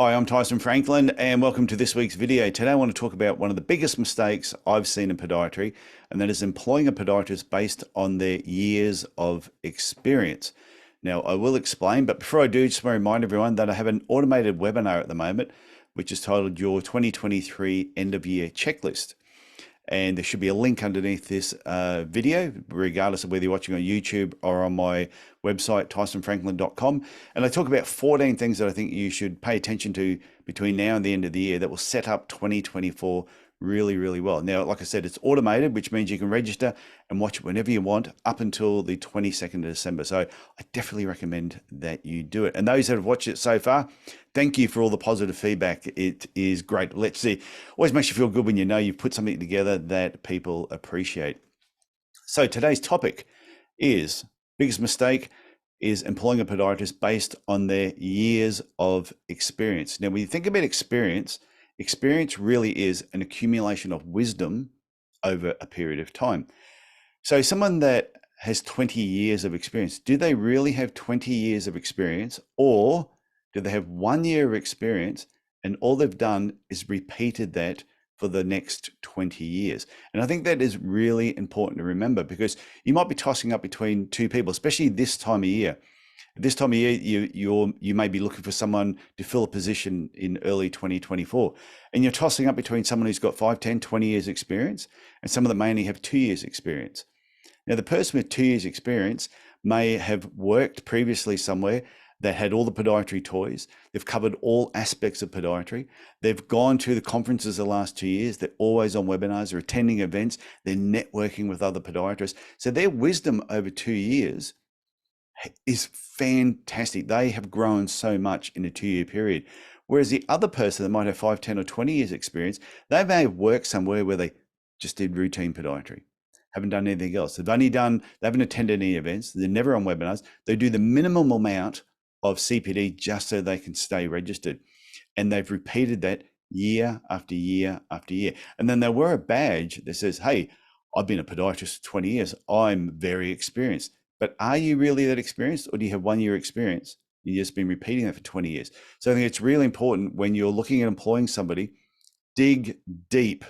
Hi, I'm Tyson Franklin, and welcome to this week's video. Today I want to talk about one of the biggest mistakes I've seen in podiatry, and that is employing a podiatrist based on their years of experience. Now, I will explain, but before I do, just want to remind everyone that I have an automated webinar at the moment, which is titled Your 2023 End of Year Checklist. And there should be a link underneath this video, regardless of whether you're watching on YouTube or on my website, tysonfranklin.com. And I talk about 14 things that I think you should pay attention to between now and the end of the year that will set up 2024 really, really well. Now, like I said, it's automated, which means you can register and watch it whenever you want up until the 22nd of December. So I definitely recommend that you do it. And those that have watched it so far, thank you for all the positive feedback. It is great. Let's see. Always makes you feel good when you know you've put something together that people appreciate. So today's topic is biggest mistake is employing a podiatrist based on their years of experience. Now, when you think about experience really is an accumulation of wisdom over a period of time. So someone that has 20 years of experience, do they really have 20 years of experience, or do they have 1 year of experience and all they've done is repeated that for the next 20 years? And I think that is really important to remember, because you might be tossing up between two people, especially this time of year. This time of year, you may be looking for someone to fill a position in early 2024, and you're tossing up between someone who's got 5, 10, 20 years experience and someone that may only have 2 years experience. Now, the person with 2 years experience may have worked previously somewhere that had all the podiatry toys. They've covered all aspects of podiatry. They've gone to the conferences the last 2 years. They're always on webinars, they're attending events, they're networking with other podiatrists. So their wisdom over 2 years is fantastic. They have grown so much in a 2-year period. Whereas the other person that might have 5, 10 or 20 years experience, they may have worked somewhere where they just did routine podiatry, haven't done anything else. They haven't attended any events. They're never on webinars. They do the minimum amount of CPD just so they can stay registered. And they've repeated that year after year after year. And then they wear a badge that says, hey, I've been a podiatrist for 20 years. I'm very experienced. But are you really that experienced, or do you have 1 year experience? You've just been repeating that for 20 years. So I think it's really important when you're looking at employing somebody, dig deep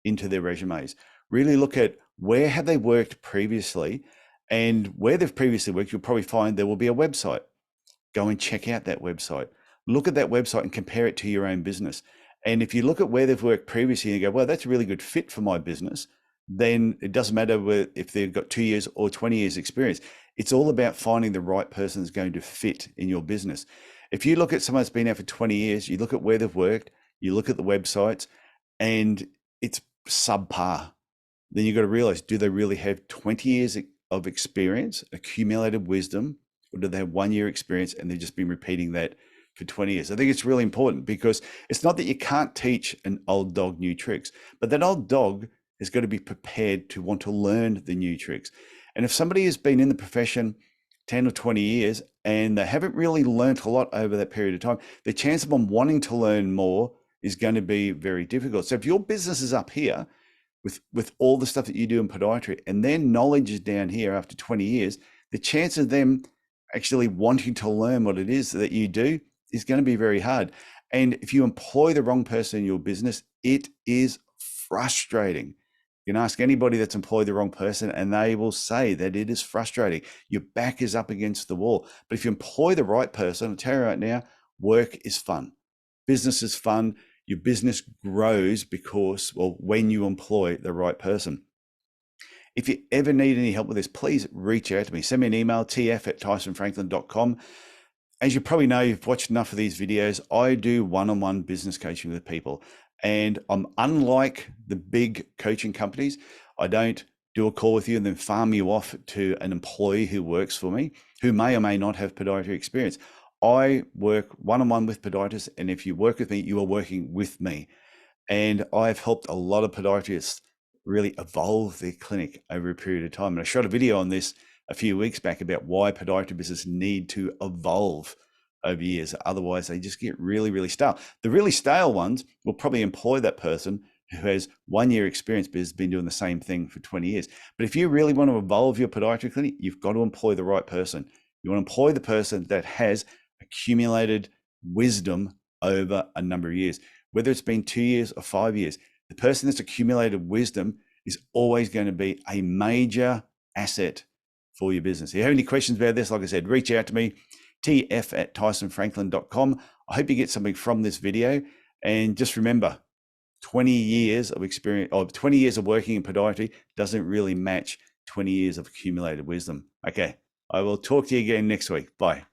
into their resumes. Really look at where have they worked previously, and where they've previously worked, you'll probably find there will be a website. Go and check out that website. Look at that website and compare it to your own business. And if you look at where they've worked previously and you go, well, that's a really good fit for my business, then it doesn't matter if they've got 2 years or 20 years experience. It's all about finding the right person that's going to fit in your business. If you look at someone that's been out for 20 years, you look at where they've worked, you look at the websites, and it's subpar, then you've got to realize, do they really have 20 years of experience, accumulated wisdom, or do they have 1 year experience and they've just been repeating that for 20 years? I think it's really important, because it's not that you can't teach an old dog new tricks, but that old dog has got to be prepared to want to learn the new tricks. And if somebody has been in the profession 10 or 20 years and they haven't really learned a lot over that period of time, the chance of them wanting to learn more is going to be very difficult. So if your business is up here with all the stuff that you do in podiatry, and their knowledge is down here after 20 years, the chance of them actually wanting to learn what it is that you do is going to be very hard. And if you employ the wrong person in your business, it is frustrating. You can ask anybody that's employed the wrong person and they will say that it is frustrating. Your back is up against the wall. But if you employ the right person, I'll tell you right now, work is fun. Business is fun. Your business grows because, well, when you employ the right person. If you ever need any help with this, please reach out to me. Send me an email, tf@tysonfranklin.com. As you probably know, you've watched enough of these videos, I do one-on-one business coaching with people. And I'm unlike the big coaching companies. I don't do a call with you and then farm you off to an employee who works for me, who may or may not have podiatry experience. I work one-on-one with podiatrists, and if you work with me, you are working with me. And I've helped a lot of podiatrists really evolve their clinic over a period of time. And I shot a video on this a few weeks back about why podiatry business need to evolve over years. Otherwise, they just get really, really stale. The really stale ones will probably employ that person who has 1 year experience but has been doing the same thing for 20 years. But if you really want to evolve your podiatry clinic, you've got to employ the right person. You want to employ the person that has accumulated wisdom over a number of years, whether it's been 2 years or 5 years. The person that's accumulated wisdom is always going to be a major asset for your business. If you have any questions about this, like I said, reach out to me, tf@tysonfranklin.com. I hope you get something from this video. And just remember, 20 years of experience, or 20 years of working in podiatry doesn't really match 20 years of accumulated wisdom. Okay, I will talk to you again next week. Bye.